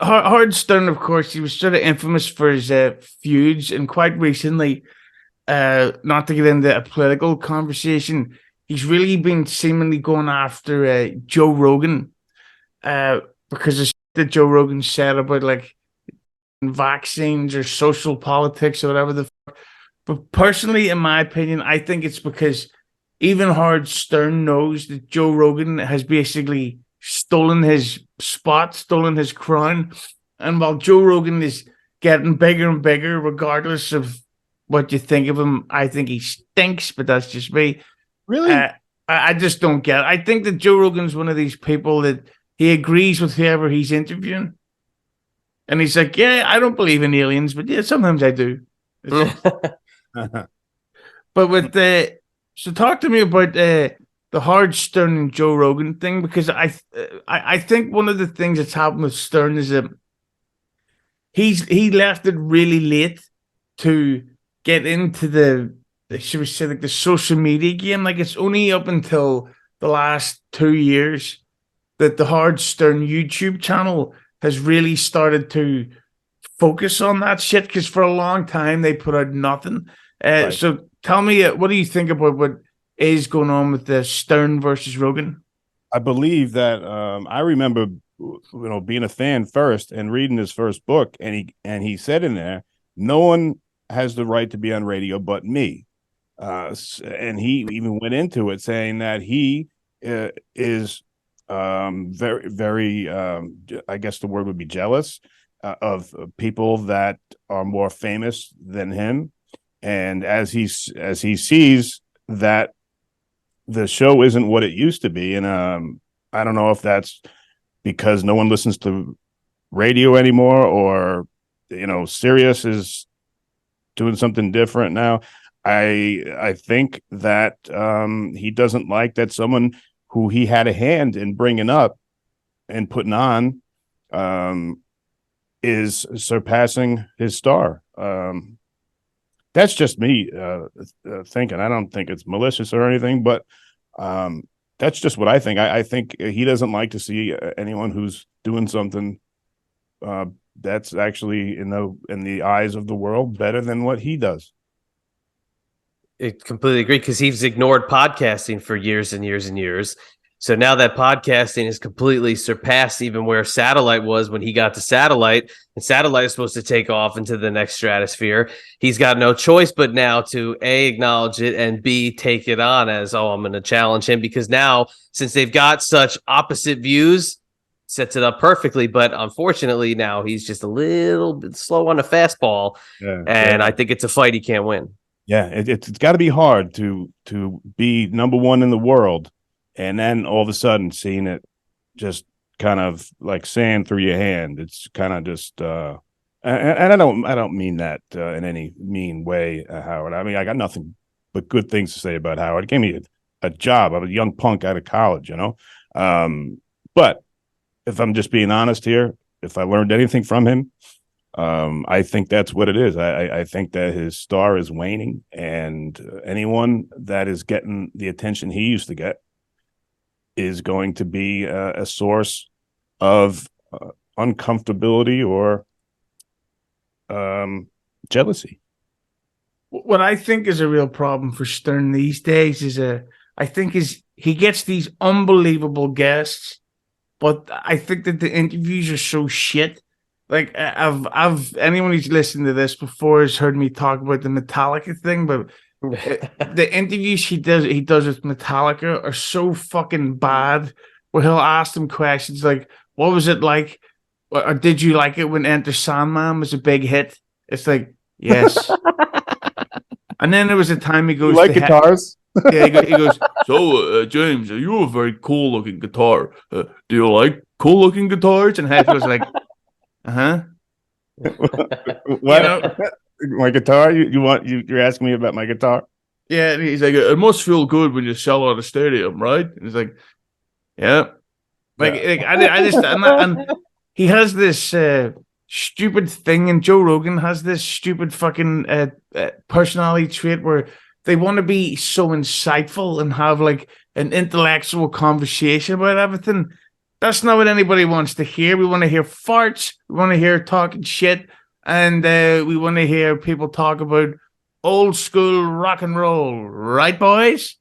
Howard Stern, of course, he was sort of infamous for his feuds, and quite recently, not to get into a political conversation, he's really been seemingly going after Joe Rogan because of shit that Joe Rogan said about like vaccines or social politics or whatever the fuck. But personally, in my opinion, I think it's because even Howard Stern knows that Joe Rogan has basically stolen his spot, stolen his crown. And while Joe Rogan is getting bigger and bigger, regardless of what you think of him, I think he stinks, but that's just me. Really? I just don't get it. I think that Joe Rogan's one of these people that he agrees with whoever he's interviewing. And he's like, yeah, I don't believe in aliens, but yeah, sometimes I do. But with so talk to me about the Howard Stern and Joe Rogan thing, because I think one of the things that's happened with Stern is that he left it really late to get into the should we say like the social media game. Like it's only up until the last 2 years that the Howard Stern YouTube channel has really started to focus on that shit, because for a long time they put out nothing. Right. So tell me, what do you think about what is going on with the Stern versus Rogan? I believe that I remember, being a fan first and reading his first book, and he said in there, no one has the right to be on radio but me. And he even went into it saying that he is very, very, I guess the word would be jealous of people that are more famous than him. And as he sees that the show isn't what it used to be, and I don't know if that's because no one listens to radio anymore, or Sirius is doing something different now. I think that he doesn't like that someone who he had a hand in bringing up and putting on is surpassing his star. That's just me thinking. I don't think it's malicious or anything, but that's just what I think. I think he doesn't like to see anyone who's doing something that's actually in the eyes of the world better than what he does. I completely agree, because he's ignored podcasting for years and years and years. So now that podcasting is completely surpassed even where satellite was when he got to satellite, and satellite is supposed to take off into the next stratosphere. He's got no choice but now to A, acknowledge it, and B, take it on as, I'm going to challenge him, because now, since they've got such opposite views, sets it up perfectly. But unfortunately, now he's just a little bit slow on the fastball, and I think it's a fight he can't win. Yeah, it's got to be hard to be number one in the world, and then all of a sudden seeing it just kind of like sand through your hand. It's kind of just, and I don't mean that in any mean way, Howard. I mean, I got nothing but good things to say about Howard. He gave me a job. I'm a young punk out of college, But if I'm just being honest here, if I learned anything from him, I think that's what it is. I think that his star is waning, and anyone that is getting the attention he used to get is going to be a source of uncomfortability or jealousy. What I think is a real problem for Stern these days is he gets these unbelievable guests, but I think that the interviews are so shit. Like I've anyone who's listened to this before has heard me talk about the Metallica thing, but the interviews he does with Metallica are so fucking bad. Where he'll ask them questions like, "What was it like? Or did you like it when Enter Sandman was a big hit?" It's like, yes. And then there was a time he goes, "You like guitars?" Yeah, he goes. So, James, you have a very cool looking guitar. Do you like cool looking guitars? And Hefty was like, What? My guitar? You're asking me about my guitar? Yeah, and he's like, it must feel good when you sell at a stadium, right? And he's like, yeah. And he has this stupid thing, and Joe Rogan has this stupid fucking personality trait where they want to be so insightful and have like an intellectual conversation about everything. That's not what anybody wants to hear. We want to hear farts. We want to hear talking shit. And we want to hear people talk about old school rock and roll. Right, boys?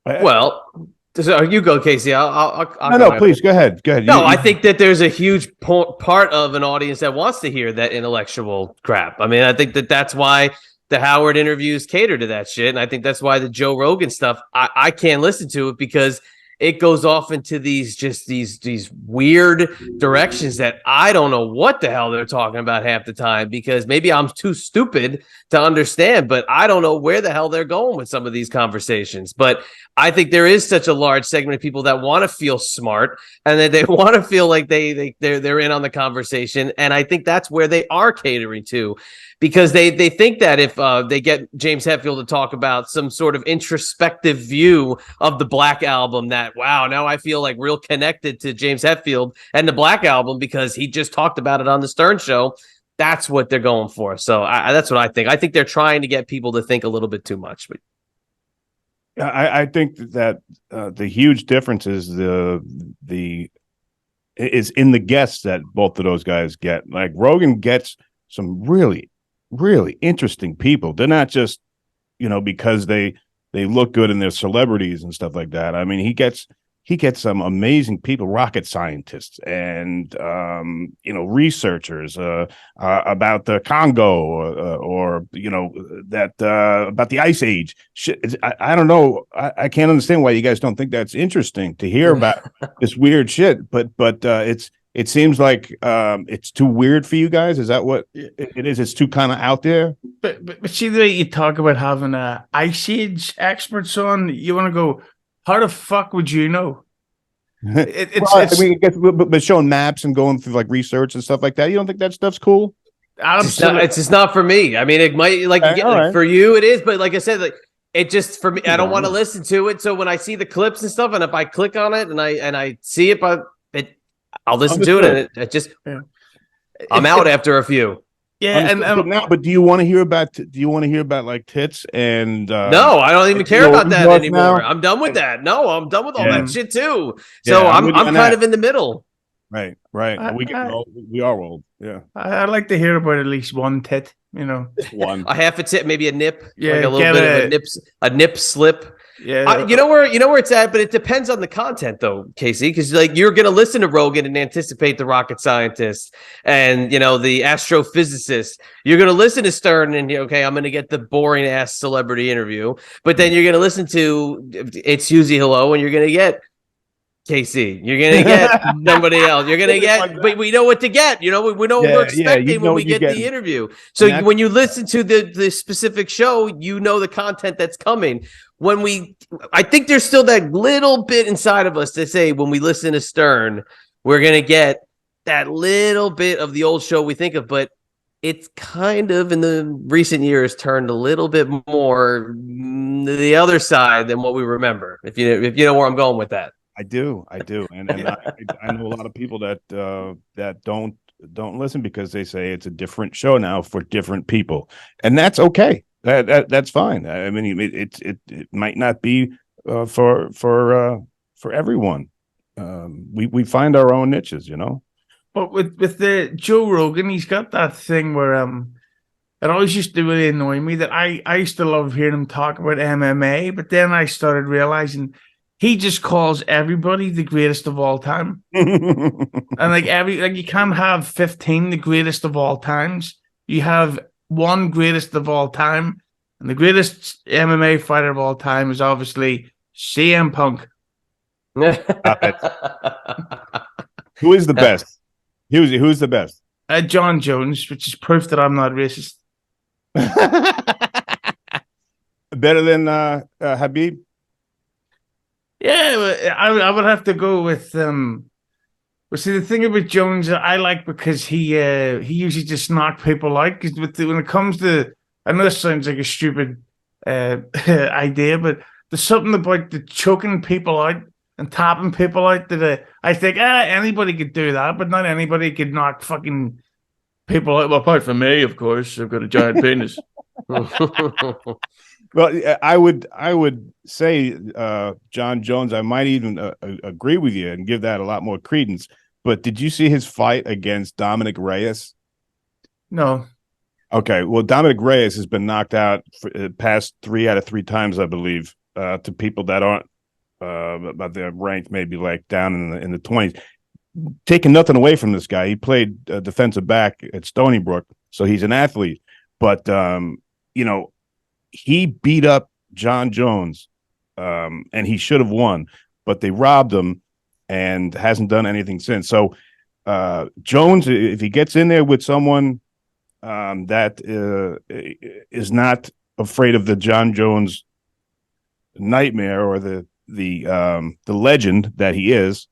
Well, so you go, Casey. I'll No, please go ahead. Go ahead. No, I think that there's a huge part of an audience that wants to hear that intellectual crap. I mean, I think that's why the Howard interviews cater to that shit. And I think that's why the Joe Rogan stuff, I can't listen to it because it goes off into these weird directions that I don't know what the hell they're talking about half the time, because maybe I'm too stupid to understand, but I don't know where the hell they're going with some of these conversations. But I think there is such a large segment of people that want to feel smart and that they want to feel like they're in on the conversation. And I think that's where they are catering to, because they think that if they get James Hetfield to talk about some sort of introspective view of the Black Album, that, wow, now I feel like real connected to James Hetfield and the Black Album because he just talked about it on the Stern Show. That's what they're going for. So that's what I think. I think they're trying to get people to think a little bit too much. But I think that the huge difference is is in the guests that both of those guys get. Like Rogan gets some really, really interesting people. They're not just, because they look good and they're celebrities and stuff like that. I mean, he gets some amazing people, rocket scientists and researchers about the Congo or about the Ice Age. Shit, I don't know. I can't understand why you guys don't think that's interesting to hear about this weird shit. But it seems like it's too weird for you guys. Is that what it is? It's too kind of out there. But see the way you talk about having Ice Age experts on, you want to go, how the fuck would you know? But showing maps and going through like research and stuff like that, you don't think that stuff's cool? Absolutely. It's just not for me. I mean, it might right. For you it is, but like I said, like it just for me, I don't want to listen to it. So when I see the clips and stuff, and if I click on it and I see it, I'll listen to it, and it just I'm out after a few. Yeah, but do you want to hear about like tits and no, I don't even care about that anymore. Now? I'm done with that. No, I'm done with all that shit too. So I'm kind of in the middle. Right. We are old. Yeah. I'd like to hear about at least one tit, One. A half a tit, maybe a nip. Yeah, like a little bit of a nip slip. Yeah, you know where it's at, but it depends on the content, though, Casey. Because like you're gonna listen to Rogan and anticipate the rocket scientist and the astrophysicist. You're gonna listen to Stern and I'm gonna get the boring ass celebrity interview. But then you're gonna listen to It's Hughezy Hello, and you're gonna get Casey. You're gonna get somebody else. You're gonna get, but we know what to get. We know what we're expecting when we get the interview. So when you listen to the specific show, you know the content that's coming. I think there's still that little bit inside of us to say when we listen to Stern, we're gonna get that little bit of the old show we think of, but it's kind of in the recent years turned a little bit more the other side than what we remember. If you know where I'm going with that. I do, and I know a lot of people that don't listen because they say it's a different show now for different people, and that's okay. That's fine. I mean, it might not be for everyone. We find our own niches, But with the Joe Rogan, he's got that thing where it always used to really annoy me that I used to love hearing him talk about MMA, but then I started realizing he just calls everybody the greatest of all time. And like you can't have 15 the greatest of all times. You have one greatest of all time, and the greatest MMA fighter of all time is obviously CM Punk. Who is the best? Who's the best? John Jones, which is proof that I'm not racist. Better than Habib? Yeah, I would have to go with Well, see, the thing about Jones, I like because he usually just knock people out. Because when it comes to, I know this sounds like a stupid idea, but there's something about the choking people out and tapping people out that I think anybody could do that, but not anybody could knock fucking people out. Well, apart from me, of course, I've got a giant penis. Well, I would say John Jones. I might even agree with you and give that a lot more credence. But did you see his fight against Dominic Reyes? No. Okay, well, Dominic Reyes has been knocked out for past 3 out of 3 times, I believe, to people that aren't but they're ranked maybe like down in the 20s. Taking nothing away from this guy, he played defensive back at Stony Brook, so he's an athlete. But he beat up John Jones, and he should have won, but they robbed him, and hasn't done anything since. So Jones, if he gets in there with someone that is not afraid of the John Jones nightmare or the legend that he is,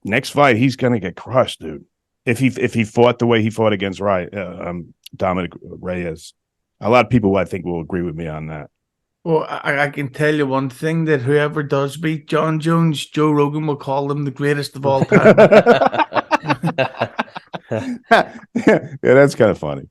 next fight he's gonna get crushed, dude. If he fought the way he fought against Dominic Reyes, a lot of people I think will agree with me on that. Well, I can tell you one thing, that whoever does beat John Jones, Joe Rogan will call him the greatest of all time. Yeah, that's kind of funny.